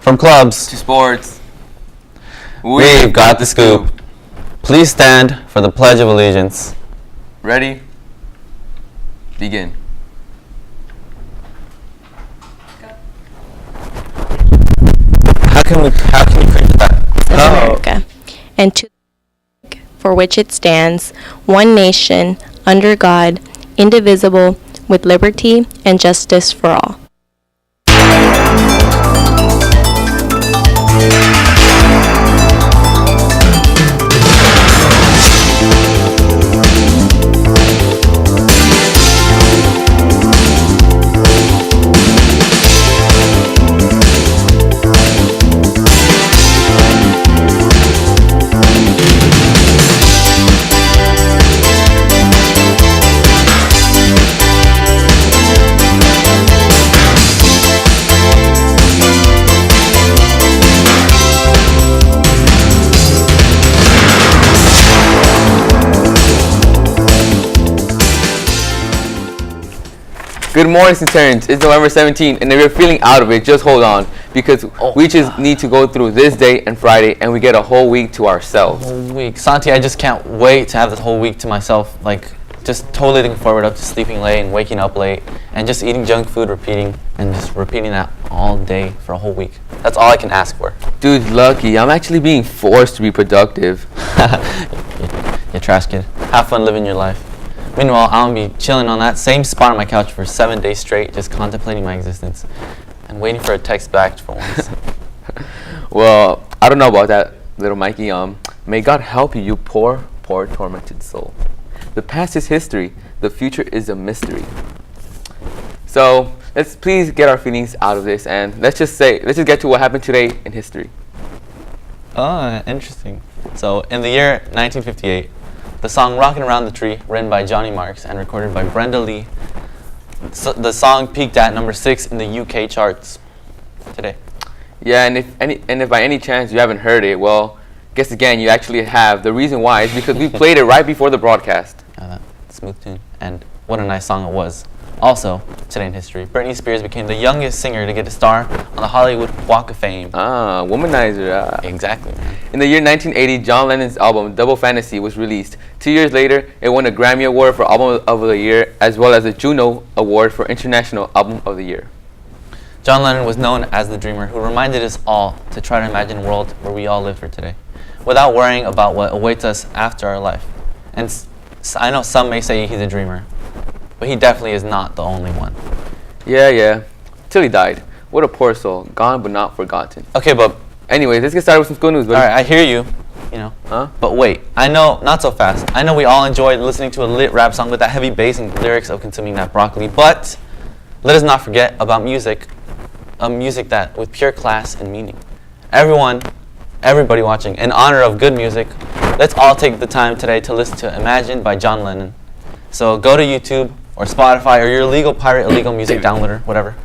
From clubs to sports, we've got the scoop. Please stand for the Pledge of Allegiance. Ready? Begin. How can you print that? America, and to the for which it stands, one nation, under God, indivisible, with liberty and justice for all. Good morning, Centurions. It's November 17th, and if you're feeling out of it, just hold on, because we just need to go through this day and Friday, and we get a whole week to ourselves. Whole week. Santi, I just can't wait to have this whole week to myself. Like, just totally looking forward up to sleeping late and waking up late, and just eating junk food, repeating that all day for a whole week. That's all I can ask for. Dude, lucky. I'm actually being forced to be productive. You trash kid. Have fun living your life. Meanwhile, I'm going to be chilling on that same spot on my couch for 7 days straight, just contemplating my existence and waiting for a text back for once. Well, I don't know about that, little Mikey. May God help you, you poor, poor, tormented soul. The past is history. The future is a mystery. So, let's please get our feelings out of this, and let's just get to what happened today in history. Oh, interesting. So, in the year 1958, the song Rockin' Around the Tree, written by Johnny Marks and recorded by Brenda Lee, the song peaked at number 6 in the UK charts today. Yeah, and if by any chance you haven't heard it, well, guess again, you actually have. The reason why is because we played it right before the broadcast. That smooth tune, and what a nice song it was. Also, today in history, Britney Spears became the youngest singer to get a star on the Hollywood Walk of Fame. Womanizer. Exactly, man. In the year 1980, John Lennon's album Double Fantasy was released. 2 years later, it won a Grammy Award for Album of the Year, as well as a Juno Award for International Album of the Year. John Lennon was known as the dreamer who reminded us all to try to imagine a world where we all live for today, without worrying about what awaits us after our life. And I know some may say he's a dreamer, but he definitely is not the only one. Yeah. Till he died. What a poor soul. Gone but not forgotten. Okay, but anyways, let's get started with some school news, buddy. Alright, I hear you. Huh? But wait, I know, not so fast. I know we all enjoyed listening to a lit rap song with that heavy bass and lyrics of consuming that broccoli, but let us not forget about music. A music that with pure class and meaning. Everybody watching, in honor of good music, let's all take the time today to listen to Imagine by John Lennon. So go to YouTube or Spotify or your illegal music downloader, whatever,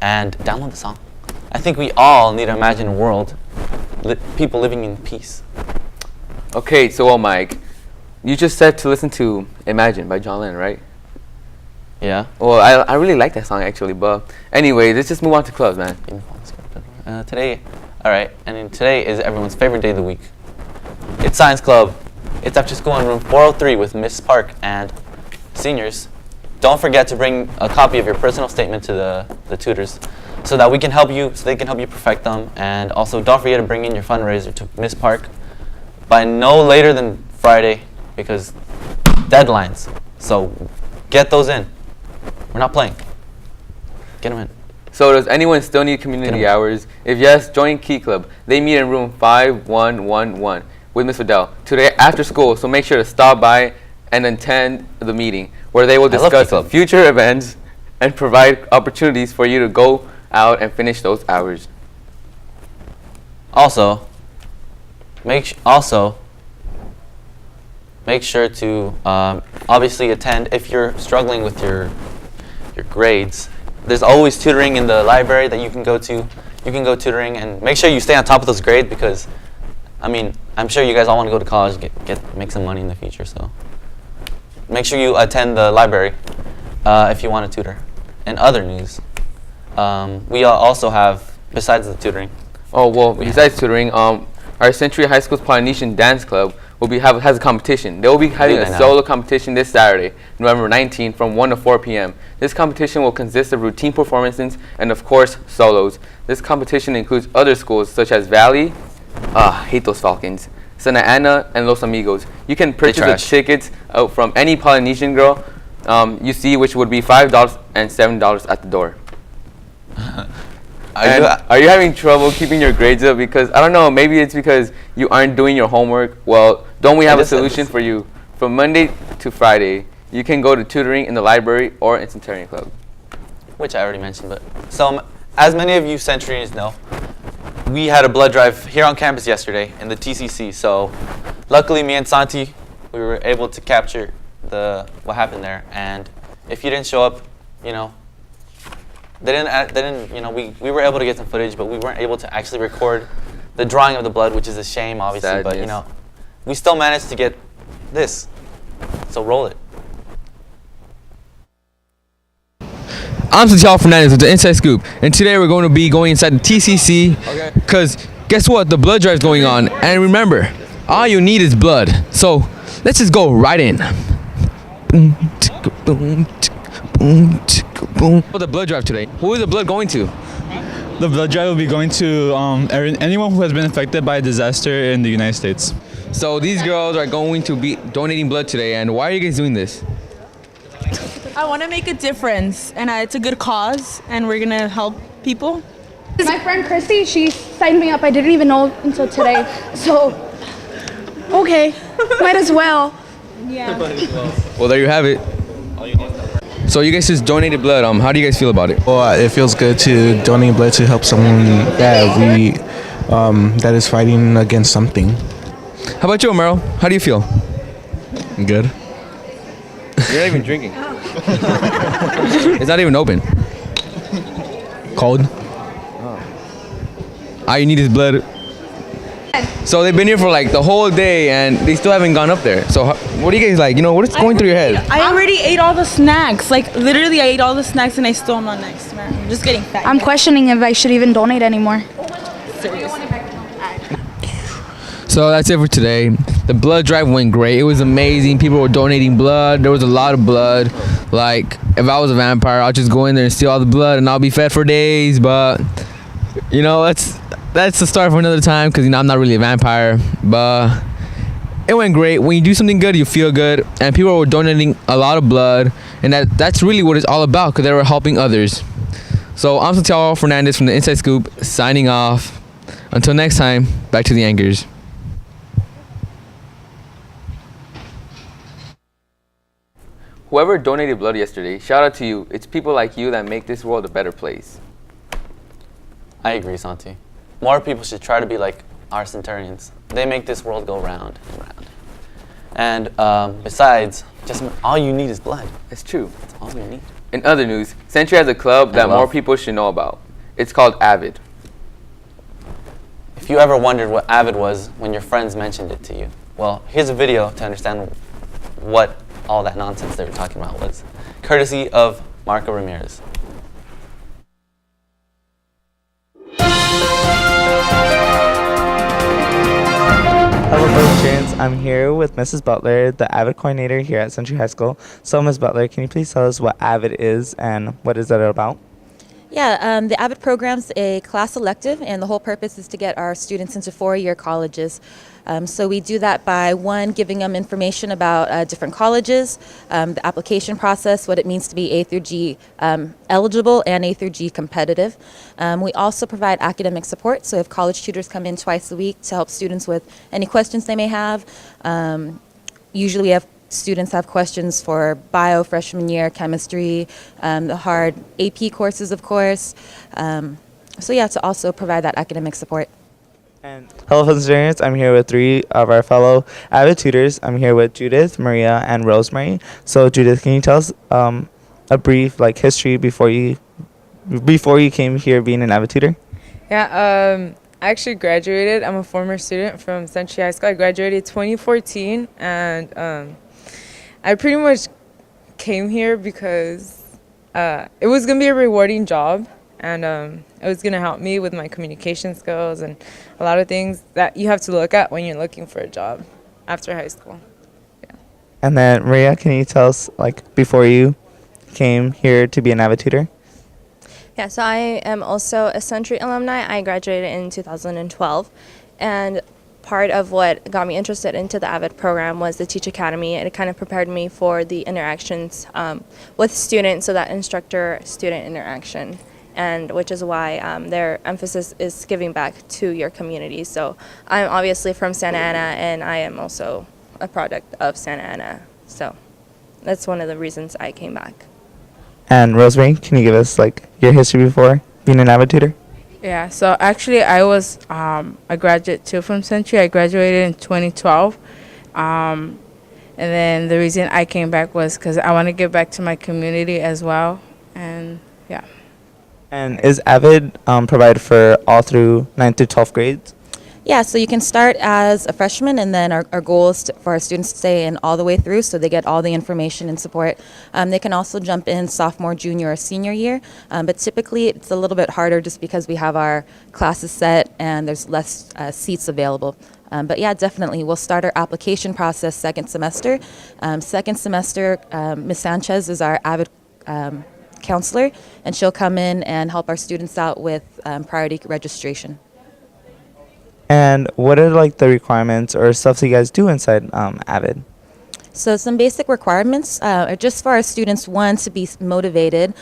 and download the song. I think we all need to imagine a world, people living in peace. Okay, so Mike, you just said to listen to Imagine by John Lennon, right? Yeah. Well, I really like that song actually, but anyway, let's just move on to clubs, man. Today is everyone's favorite day of the week. It's Science Club. It's after school in room 403 with Miss Park, and seniors, don't forget to bring a copy of your personal statement to the tutors so that they can help you perfect them. And also don't forget to bring in your fundraiser to Miss Park by no later than Friday, because deadlines. So get those in. We're not playing. Get them in. So does anyone still need community hours? If yes, join Key Club. They meet in room 5111 with Miss Fidel today after school, so make sure to stop by and attend the meeting where they will discuss future events and provide opportunities for you to go out and finish those hours. Also, make sure to obviously attend if you're struggling with your grades. There's always tutoring in the library that you can go to. You can go tutoring and make sure you stay on top of those grades, because I'm sure you guys all want to go to college, make some money in the future. So make sure you attend the library if you want to tutor. And other news, we also have besides the tutoring? Oh, well, besides tutoring, our Century High School's Polynesian Dance Club has a competition. They will be having a solo competition this Saturday, November 19th, from 1 to 4 p.m. This competition will consist of routine performances and, of course, solos. This competition includes other schools such as Valley, hate those Falcons, Santa Ana, and Los Amigos. You can purchase the tickets from any Polynesian girl you see, which would be $5 and $7 at the door. Are you having trouble keeping your grades up? Because, I don't know, maybe it's because you aren't doing your homework. Well, don't we have a solution for you? From Monday to Friday, you can go to tutoring in the library or in Centurion Club. Which I already mentioned, but so as many of you Centurions know, we had a blood drive here on campus yesterday in the TCC. So luckily, me and Santi, we were able to capture what happened there. And if you didn't show up, you know, they didn't, you know, we were able to get some footage, but we weren't able to actually record the drawing of the blood, which is a shame, obviously. Sad, but yes. you know, we still managed to get this. So roll it. I'm Santiago Fernandez with the Inside Scoop, and today we're going to be going inside the TCC because guess what? The blood drive is going on, and remember, all you need is blood. So let's just go right in. For the blood drive today, who is the blood going to? The blood drive will be going to anyone who has been affected by a disaster in the United States. So these girls are going to be donating blood today, and why are you guys doing this? I want to make a difference, and it's a good cause, and we're gonna help people. My friend Christy, she signed me up. I didn't even know until today. So, okay, might as well. Yeah. Well, there you have it. So you guys just donated blood. How do you guys feel about it? Well, it feels good to donate blood to help someone that that is fighting against something. How about you, Omero? How do you feel? Good. You're not even drinking. It's not even open. Cold. All you need is blood. So they've been here for like the whole day and they still haven't gone up there. So what do you guys like? You know, what is going through your head? I already ate all the snacks. Like, literally, I ate all the snacks, and I still am not next, man. I'm just getting fat. I'm questioning if I should even donate anymore. So that's it for today. The blood drive went great. It was amazing. People were donating blood. There was a lot of blood. Like, if I was a vampire, I'll just go in there and steal all the blood and I'll be fed for days. But, you know, that's the start for another time because, you know, I'm not really a vampire. But it went great. When you do something good, you feel good. And people were donating a lot of blood. And that's really what it's all about because they were helping others. So I'm Santiago Fernandez from the Inside Scoop signing off. Until next time, back to the anchors. Whoever donated blood yesterday, shout out to you. It's people like you that make this world a better place. I agree, Santi. More people should try to be like our Centurions. They make this world go round and round. And besides, just all you need is blood. It's true. That's all you need. In other news, Century has a club that more people should know about. It's called AVID. If you ever wondered what AVID was when your friends mentioned it to you, well, here's a video to understand what all that nonsense they were talking about was, courtesy of Marco Ramirez. Hello, fellow students. I'm here with Mrs. Butler, the AVID coordinator here at Century High School. So, Ms. Butler, can you please tell us what AVID is and what is it about? Yeah, the AVID program's a class elective, and the whole purpose is to get our students into four-year colleges. So we do that by, one, giving them information about different colleges, the application process, what it means to be A through G eligible and A through G competitive. We also provide academic support, so if college tutors come in twice a week to help students with any questions they may have. Usually we have students have questions for bio freshman year, chemistry, the hard AP courses, of course. So yeah, to also provide that academic support. And hello, fellow students. I'm here with three of our fellow AVID tutors. I'm here with Judith, Maria, and Rosemary. So, Judith, can you tell us a brief history before you came here being an AVID tutor? Yeah, I actually graduated. I'm a former student from Century High School. I graduated 2014, and I pretty much came here because it was going to be a rewarding job, and it was going to help me with my communication skills and a lot of things that you have to look at when you're looking for a job after high school. And then Maria, can you tell us, like, before you came here to be an AVID tutor? Yeah, so I am also a Century alumni. I graduated in 2012, and part of what got me interested into the AVID program was the Teach Academy. It kind of prepared me for the interactions with students, so that instructor-student interaction, and which is why their emphasis is giving back to your community. So I'm obviously from Santa Ana, and I am also a product of Santa Ana. So that's one of the reasons I came back. And Rosemary, can you give us, like, your history before being an AVID tutor? Yeah, so actually I was a graduate too from Century. I graduated in 2012. And then the reason I came back was because I want to give back to my community as well. And yeah. And is AVID provided for all through 9th through 12th grades? Yeah, so you can start as a freshman, and then our goal is for our students to stay in all the way through, so they get all the information and support. They can also jump in sophomore, junior, or senior year, but typically it's a little bit harder just because we have our classes set and there's less seats available. But yeah, definitely, we'll start our application process second semester. Second semester, Ms. Sanchez is our AVID counselor, and she'll come in and help our students out with priority registration. And what are, like, the requirements or stuff that you guys do inside AVID? So some basic requirements are just for our students, one, to be motivated,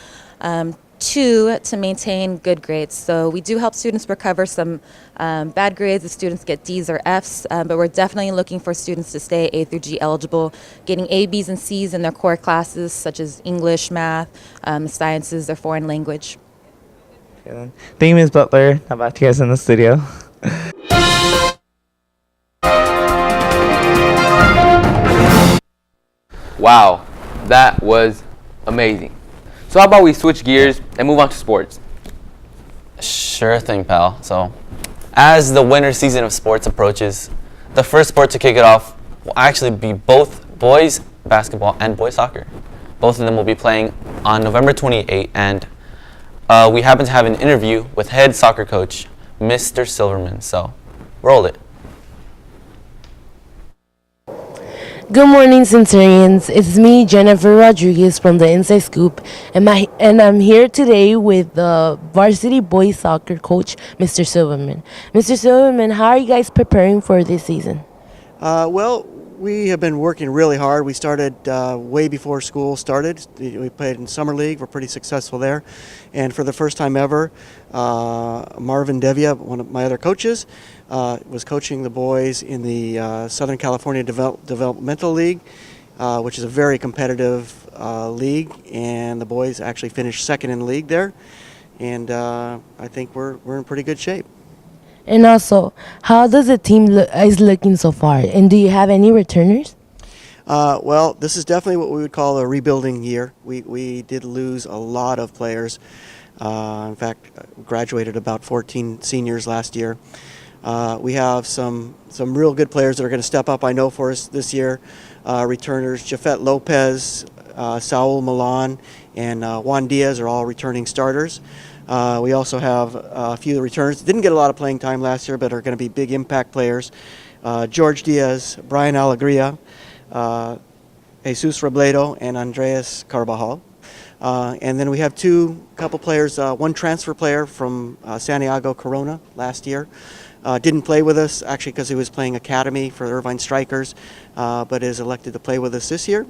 two, to maintain good grades. So we do help students recover some bad grades if students get D's or F's, but we're definitely looking for students to stay A through G eligible, getting A, B's, and C's in their core classes such as English, math, sciences, or foreign language. Okay, then. Thank you, Ms. Butler. How about you guys in the studio? Wow, that was amazing. So how about we switch gears and move on to sports? Sure thing, pal. So, as the winter season of sports approaches, the first sport to kick it off will actually be both boys basketball and boys soccer. Both of them will be playing on November 28th, and we happen to have an interview with head soccer coach, Mr. Silverman. So, roll it. Good morning, Centurions. It's me, Jennifer Rodriguez from the Inside Scoop, and I'm here today with the varsity boys soccer coach, Mr. Silverman. Mr. Silverman, how are you guys preparing for this season? Well, we have been working really hard. We started way before school started. We played in Summer League. We're pretty successful there. And for the first time ever, Marvin Devia, one of my other coaches, was coaching the boys in the Southern California Developmental League, which is a very competitive league. And the boys actually finished second in the league there. And I think we're in pretty good shape. And also, how does the team is looking so far? And do you have any returners? Well, this is definitely what we would call a rebuilding year. We did lose a lot of players. In fact, graduated about 14 seniors last year. We have some real good players that are going to step up, I know, for us this year. Returners, Jafet Lopez, Saul Milan, and Juan Diaz are all returning starters. We also have a few returners. Didn't get a lot of playing time last year, but are going to be big impact players. George Diaz, Brian Alegria, Jesus Robledo, and Andreas Carvajal. And then we have couple players, one transfer player from Santiago Corona last year. Didn't play with us, actually, because he was playing academy for Irvine Strikers, but is elected to play with us this year.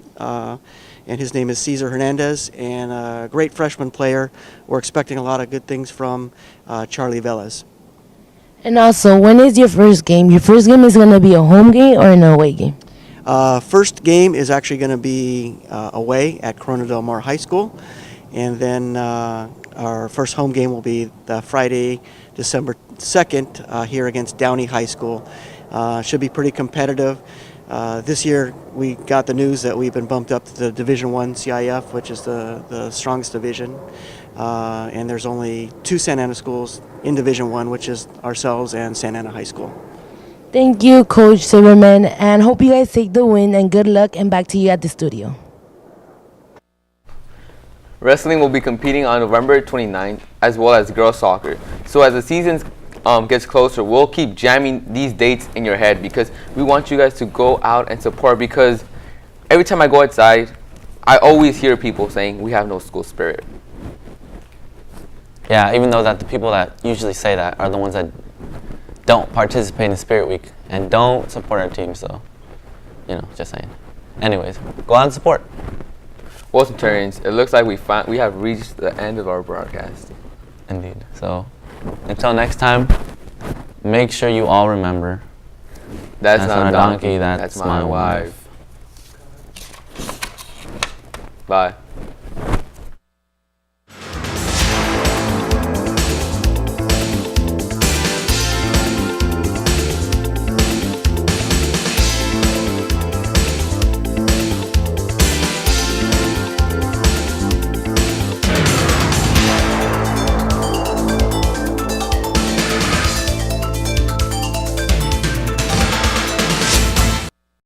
And his name is Cesar Fernandez, and a great freshman player. We're expecting a lot of good things from Charlie Velez. And also, when is your first game? Your first game is going to be a home game or an away game? First game is actually going to be away at Corona Del Mar High School. And then our first home game will be the Friday, December 2nd, here against Downey High School. Should be pretty competitive. This year we got the news that we've been bumped up to the Division I CIF, which is the strongest division. And there's only 2 Santa Ana schools in Division I, which is ourselves and Santa Ana High School. Thank you, Coach Silverman, and hope you guys take the win, and good luck, and back to you at the studio. Wrestling will be competing on November 29th, as well as girls soccer. So as the season gets closer, we'll keep jamming these dates in your head because we want you guys to go out and support, because every time I go outside, I always hear people saying we have no school spirit. Yeah, even though that the people that usually say that are the ones that don't participate in Spirit Week and don't support our team, so, you know, just saying. Anyways, go out and support. Well, Centurions, it looks like we have reached the end of our broadcast. Indeed. So, until next time, make sure you all remember. That's not a donkey, that's my wife. Bye.